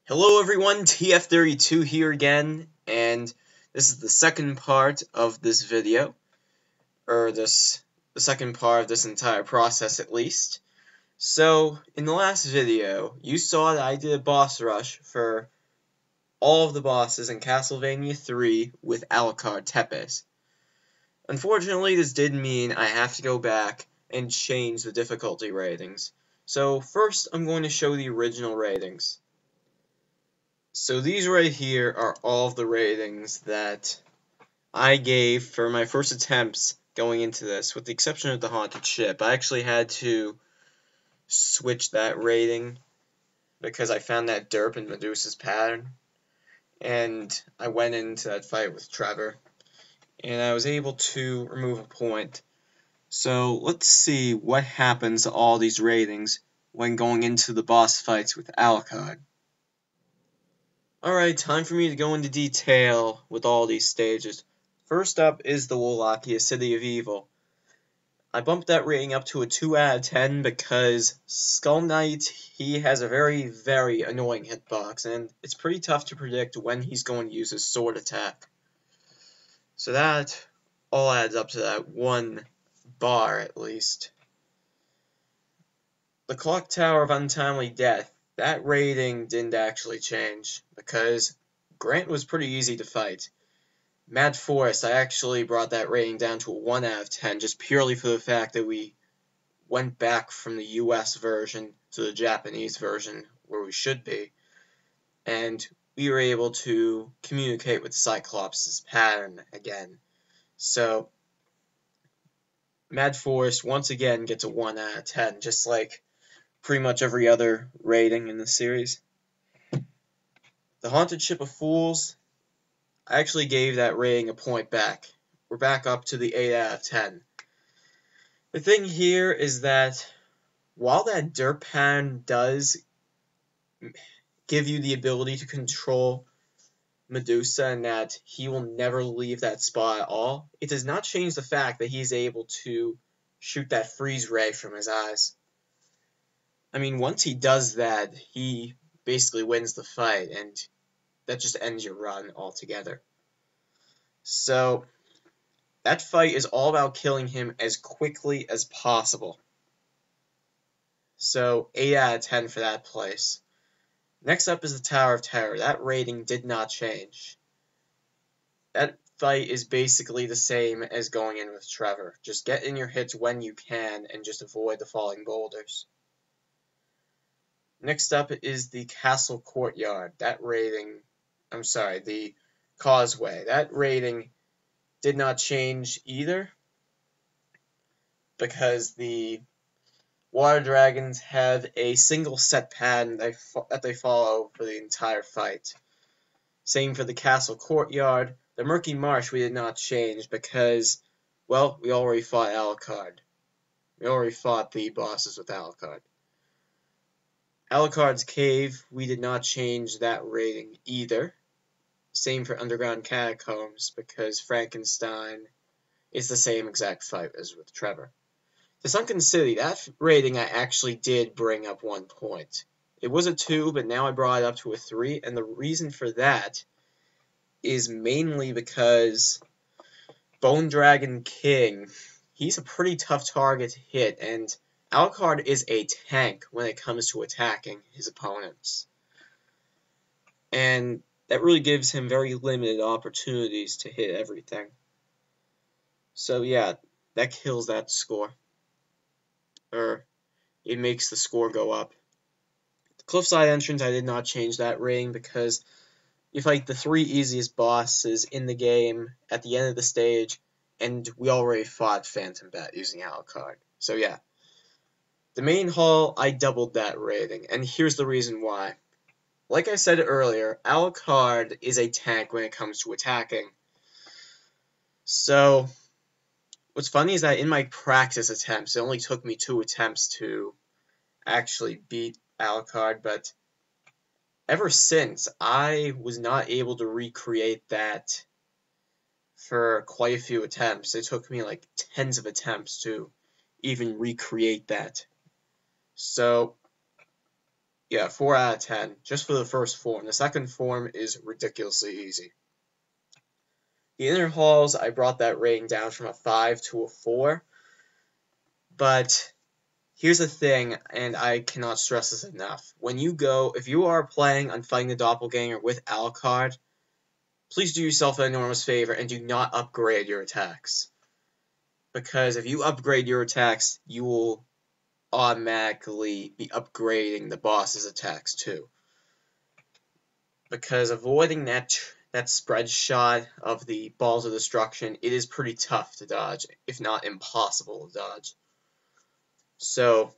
Hello everyone, TF32 here again, and this is the second part of this video, the second part of this entire process at least. So, in the last video, you saw that I did a boss rush for all of the bosses in Castlevania 3 with Alucard Tepes. Unfortunately, this did mean I have to go back and change the difficulty ratings. So first, I'm going to show the original ratings. So these right here are all of the ratings that I gave for my first attempts going into this, with the exception of the haunted ship. I actually had to switch that rating because I found that derp in Medusa's pattern, and I went into that fight with Trevor, and I was able to remove a point. So let's see what happens to all these ratings when going into the boss fights with Alucard. Alright, time for me to go into detail with all these stages. First up is the Wallachia City of Evil. I bumped that rating up to a 2 out of 10 because Skull Knight, he has a very, very annoying hitbox, and it's pretty tough to predict when he's going to use his sword attack. So that all adds up to that 1 bar at least. The Clock Tower of Untimely Death. That rating didn't actually change, because Grant was pretty easy to fight. Mad Forest, I actually brought that rating down to a 1 out of 10, just purely for the fact that we went back from the US version to the Japanese version, where we should be, and we were able to communicate with Cyclops' pattern again. So, Mad Forest once again gets a 1 out of 10, just like pretty much every other rating in the series. The Haunted Ship of Fools, I actually gave that rating a point back. We're back up to the 8 out of 10. The thing here is that while that derp pattern does give you the ability to control Medusa and that he will never leave that spot at all, it does not change the fact that he's able to shoot that freeze ray from his eyes. I mean, once he does that, he basically wins the fight, and that just ends your run altogether. So, that fight is all about killing him as quickly as possible. So, 8 out of 10 for that place. Next up is the Tower of Terror. That rating did not change. That fight is basically the same as going in with Trevor. Just get in your hits when you can, and just avoid the falling boulders. Next up is the Castle Courtyard. The Causeway. That rating did not change either, because the Water Dragons have a single set pattern that they follow for the entire fight. Same for the Castle Courtyard. The Murky Marsh we did not change because, well, we already fought Alucard. We already fought the bosses with Alucard. Alucard's Cave, we did not change that rating either. Same for Underground Catacombs, because Frankenstein is the same exact fight as with Trevor. The Sunken City, that rating I actually did bring up 1 point. It was a 2, but now I brought it up to a 3, and the reason for that is mainly because Bone Dragon King, he's a pretty tough target to hit, and Alucard is a tank when it comes to attacking his opponents. And that really gives him very limited opportunities to hit everything. So yeah, that kills that score. Or, it makes the score go up. The Cliffside Entrance, I did not change that rating because you fight the 3 easiest bosses in the game at the end of the stage, and we already fought Phantom Bat using Alucard. So yeah. The main hall, I doubled that rating, and here's the reason why. Like I said earlier, Alucard is a tank when it comes to attacking. So, what's funny is that in my practice attempts, it only took me 2 attempts to actually beat Alucard, but ever since, I was not able to recreate that for quite a few attempts. It took me like tens of attempts to even recreate that. So, Yeah, 4 out of 10, just for the first form. The second form is ridiculously easy. The inner halls, I brought that rating down from a 5 to a 4, but here's the thing, and I cannot stress this enough. When you go, if you are planning on fighting the doppelganger with Alucard, please do yourself an enormous favor and do not upgrade your attacks. Because if you upgrade your attacks, you will automatically be upgrading the boss's attacks too. Because avoiding that spread shot of the balls of destruction, it is pretty tough to dodge, if not impossible to dodge. So,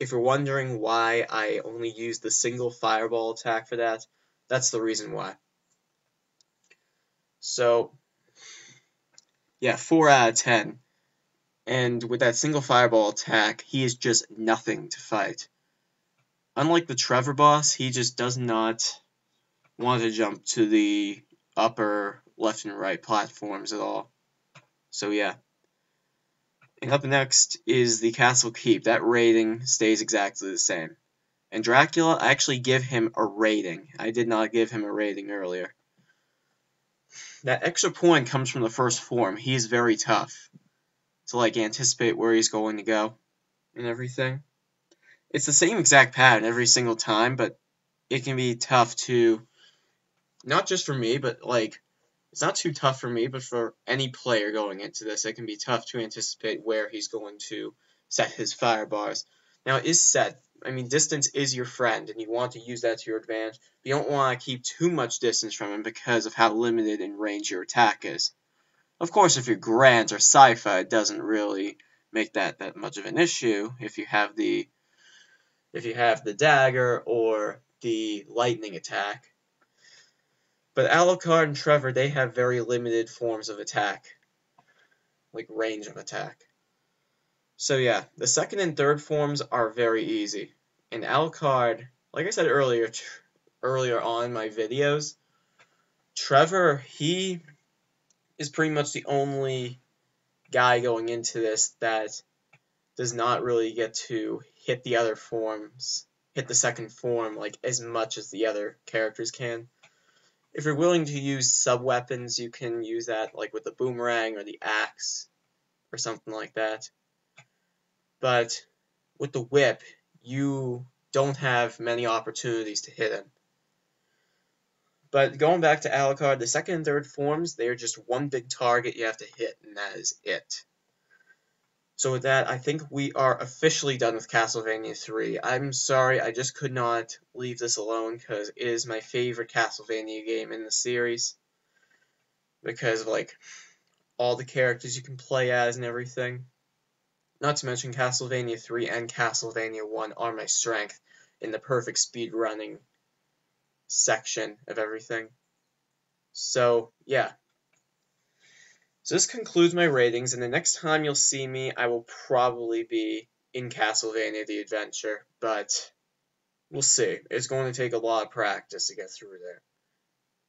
if you're wondering why I only use the single fireball attack for that, that's the reason why. So, yeah, 4 out of 10. And with that single fireball attack, he is just nothing to fight. Unlike the Trevor boss, he just does not want to jump to the upper left and right platforms at all. So yeah. And up next is the Castle Keep. That rating stays exactly the same. And Dracula, I actually give him a rating. I did not give him a rating earlier. That extra point comes from the first form. He is very tough to like anticipate where he's going to go and everything. It's the same exact pattern every single time, but it can be tough to, not just for me, but like, it's not too tough for me, but for any player going into this, it can be tough to anticipate where he's going to set his fire bars. Now, it is set. I mean, distance is your friend, and you want to use that to your advantage, but you don't want to keep too much distance from him because of how limited in range your attack is. Of course, if you're Grant or Sci-Fi, it doesn't really make that much of an issue if you have the dagger or the lightning attack. But Alucard and Trevor, they have very limited forms of attack, like range of attack. So yeah, the second and third forms are very easy. And Alucard, like I said earlier on in my videos, Trevor, he is pretty much the only guy going into this that does not really get to hit the other forms, hit the second form like as much as the other characters can. If you're willing to use sub-weapons, you can use that like with the boomerang or the axe or something like that. But with the whip, you don't have many opportunities to hit him. But going back to Alucard, the second and third forms, they are just one big target you have to hit, and that is it. So with that, I think we are officially done with Castlevania 3. I'm sorry, I just could not leave this alone because it is my favorite Castlevania game in the series. Because of, like, all the characters you can play as and everything. Not to mention Castlevania 3 and Castlevania 1 are my strength in the perfect speedrunning section of everything. So, yeah. So this concludes my ratings, and the next time you'll see me, I will probably be in Castlevania The Adventure, but we'll see. It's going to take a lot of practice to get through there.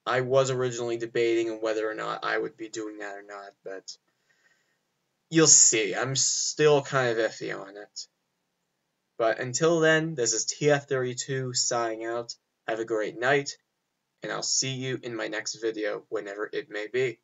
I was originally debating on whether or not I would be doing that or not, but you'll see. I'm still kind of iffy on it. But until then, this is TF32 signing out. Have a great night, and I'll see you in my next video, whenever it may be.